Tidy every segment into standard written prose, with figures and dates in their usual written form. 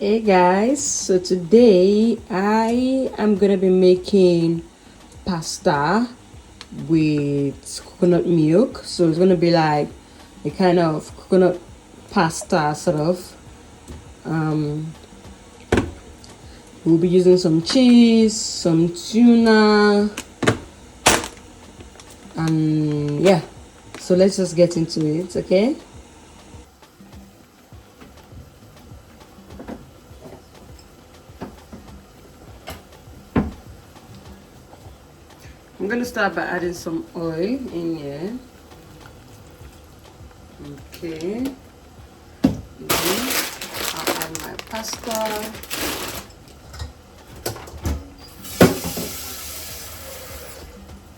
Hey guys, so today I am gonna be making pasta with coconut milk. So it's gonna be like a kind of coconut pasta sort of. Um, we'll be using some cheese, some tuna, and yeah. So let's just get into it, okay? I'm gonna start by adding some oil in here. Okay. I'll add my pasta.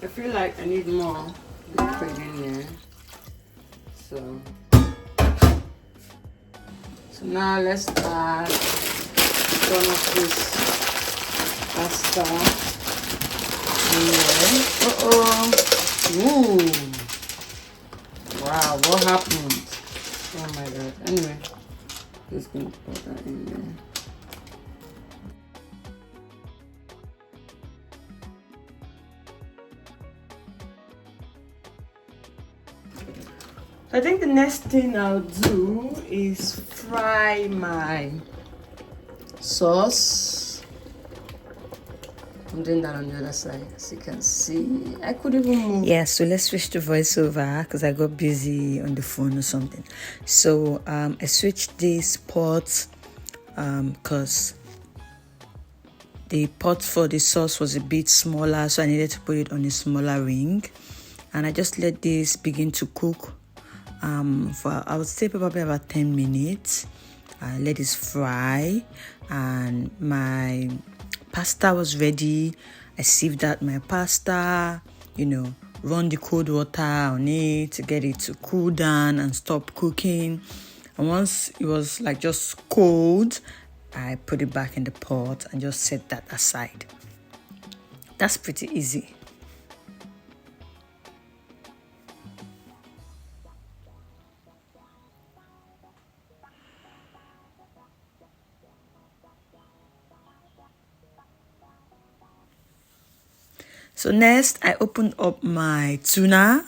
I feel like I need more liquid in there. So now let's add some of this pasta in there. Ooh. Wow, what happened? Oh my god. Anyway, just gonna put that in there. I think the next thing I'll do is fry my sauce. I'm doing that on the other side, as you can see. I could even move. Yeah, so let's switch to voiceover because I got busy on the phone or something. So I switched this pot because the pot for the sauce was a bit smaller, so I needed to put it on a smaller ring. And I just let this begin to cook for, I would say, probably about 10 minutes. I let this fry, and my pasta was ready. I sieved out my pasta, run the cold water on it to get it to cool down and stop cooking. And once it was like just cold, I put it back in the pot and just set that aside. That's pretty easy. So next, I opened up my tuna,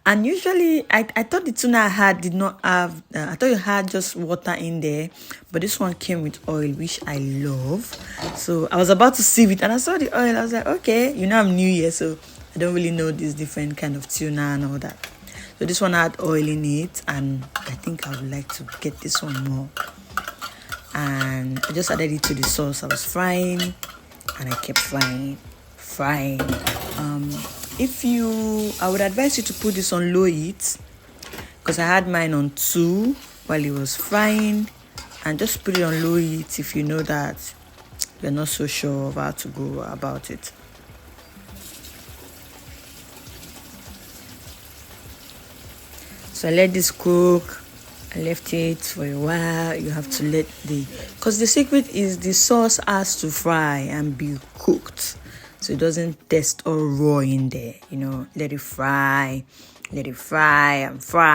and usually I thought the tuna I had did not have, I thought it had just water in there, but this one came with oil, which I love. So I was about to sieve it, and I saw the oil. I was like, okay, I'm new here, so I don't really know this different kind of tuna and all that. So this one had oil in it, and I think I would like to get this one more. And I just added it to the sauce. I was frying, and I kept frying. I would advise you to put this on low heat, because I had mine on 2 while it was frying, and just put it on low heat if you know that you're not so sure of how to go about it. So I let this cook. I left it for a while. You have to let because the secret is the sauce has to fry and be cooked, so it doesn't taste all raw in there. Let it fry and fry,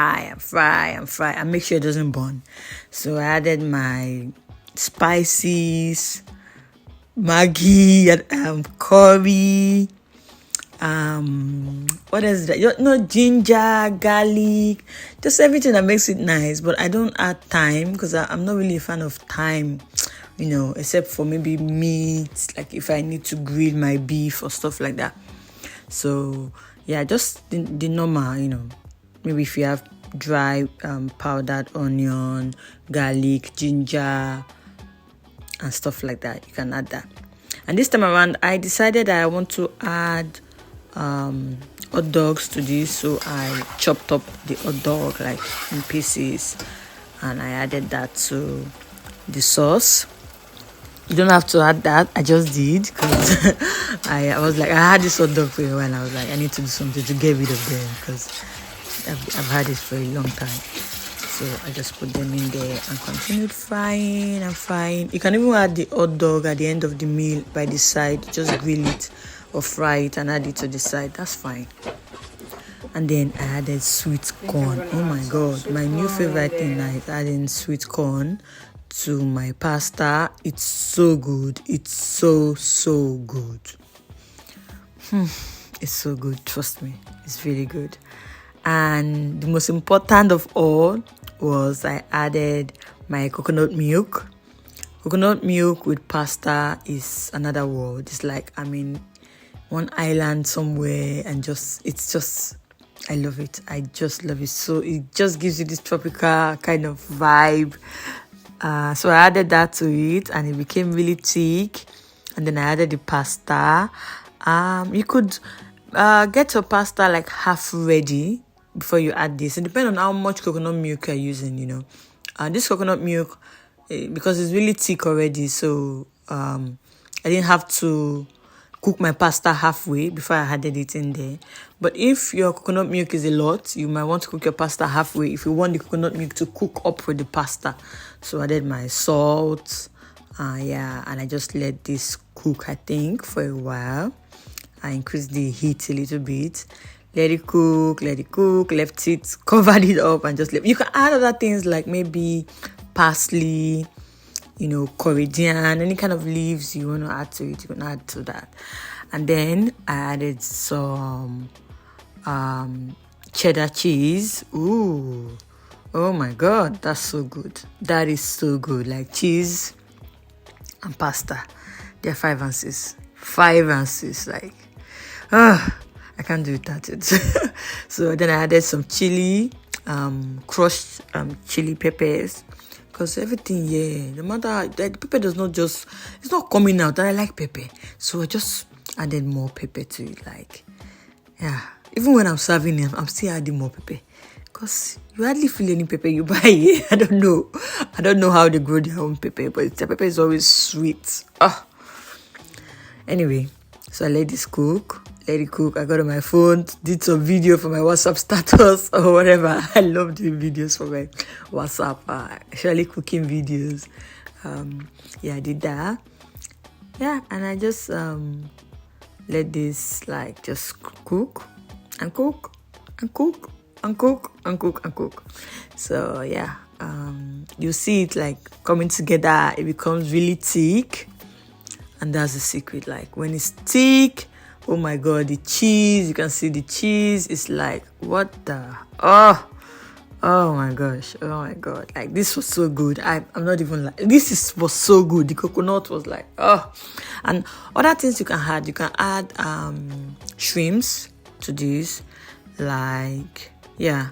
and make sure it doesn't burn. So I added my spices, Maggi, curry, what is that? Ginger, garlic, just everything that makes it nice. But I don't add thyme because I'm not really a fan of thyme, except for maybe meat, like if I need to grill my beef or stuff like that. So yeah, just the normal, maybe if you have dry powdered onion, garlic, ginger, and stuff like that, you can add that. And this time around, I decided that I want to add hot dogs to this, so I chopped up the hot dog like in pieces, and I added that to the sauce. You don't have to add that, I just did because I was like, I had this hot dog for a while, and I was like, I need to do something to get rid of them because I've had it for a long time. So I just put them in there and continued frying and frying. You can even add the hot dog at the end of the meal by the side. Just grill it or fry it and add it to the side. That's fine. And then I added sweet corn. Oh my god, my new favorite thing now is adding sweet corn to my pasta. It's so good. It's so good. It's so good. Trust me. It's really good. And the most important of all was I added my coconut milk. Coconut milk with pasta is another world. It's like I'm in one island somewhere, and I love it. I just love it. So it just gives you this tropical kind of vibe. So I added that to it, and it became really thick. And then I added the pasta. You could get your pasta like half ready before you add this. It depends on how much coconut milk you're using. This coconut milk, because it's really thick already, so I didn't have to cook my pasta halfway before I added it in there. But if your coconut milk is a lot, you might want to cook your pasta halfway if you want the coconut milk to cook up with the pasta. So I added my salt, and I just let this cook, I think, for a while. I increased the heat a little bit. Let it cook, left it, covered it up, and just left. You can add other things like maybe parsley, coriander, any kind of leaves you want to add to it, you can add to that. And then I added some cheddar cheese. Ooh, oh my god, that's so good. That is so good. Like cheese and pasta, they're 5 and 6. 5 and 6, like, I can't do it without it. So then I added some chili, crushed chili peppers. Because everything, no matter, the pepper does not just, it's not coming out. And I like pepper. So I just added more pepper to it. Like, even when I'm serving them, I'm still adding more pepper. Because you hardly feel any pepper you buy here. I don't know how they grow their own pepper. But the pepper is always sweet. Anyway, so I let this cook. Let it cook. I got on my phone, did some video for my WhatsApp status or whatever. I love doing videos for my WhatsApp, actually cooking videos. I did that. And I just let this like just cook and cook and cook and cook and cook and cook. So you see it like coming together. It becomes really thick, and that's the secret. Like when it's thick, oh my god, the cheese, you can see the cheese is like, what the, oh my gosh, oh my god, like this was so good. I'm not even like, was so good. The coconut was like, and other things you can add shrimps to this, like, I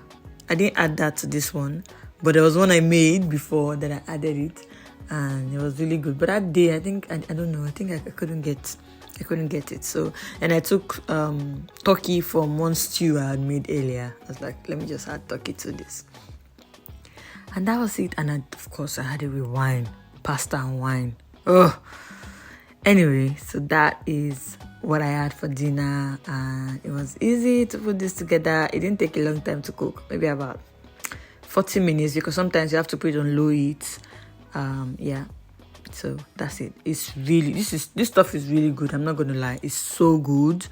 didn't add that to this one, but there was one I made before that I added it, and it was really good. But that day, I think, I don't know, I think I couldn't get it. So, and I took turkey from one stew I had made earlier. I was like, let me just add turkey to this. And that was it. And of course, I had it with wine, pasta and wine. Anyway, so that is what I had for dinner. And it was easy to put this together. It didn't take a long time to cook, maybe about 40 minutes, because sometimes you have to put it on low heat. So that's it. It's really, this stuff is really good. I'm not gonna lie, it's so good.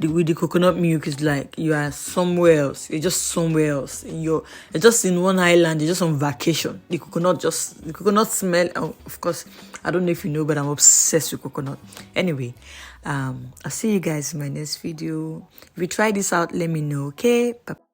With the coconut milk, is like you are somewhere else. You're just somewhere else. You're just in one island. You're just on vacation. The coconut smell. Of course, I don't know if you know, but I'm obsessed with coconut. Anyway, I'll see you guys in my next video. If you try this out, let me know. Okay. Bye.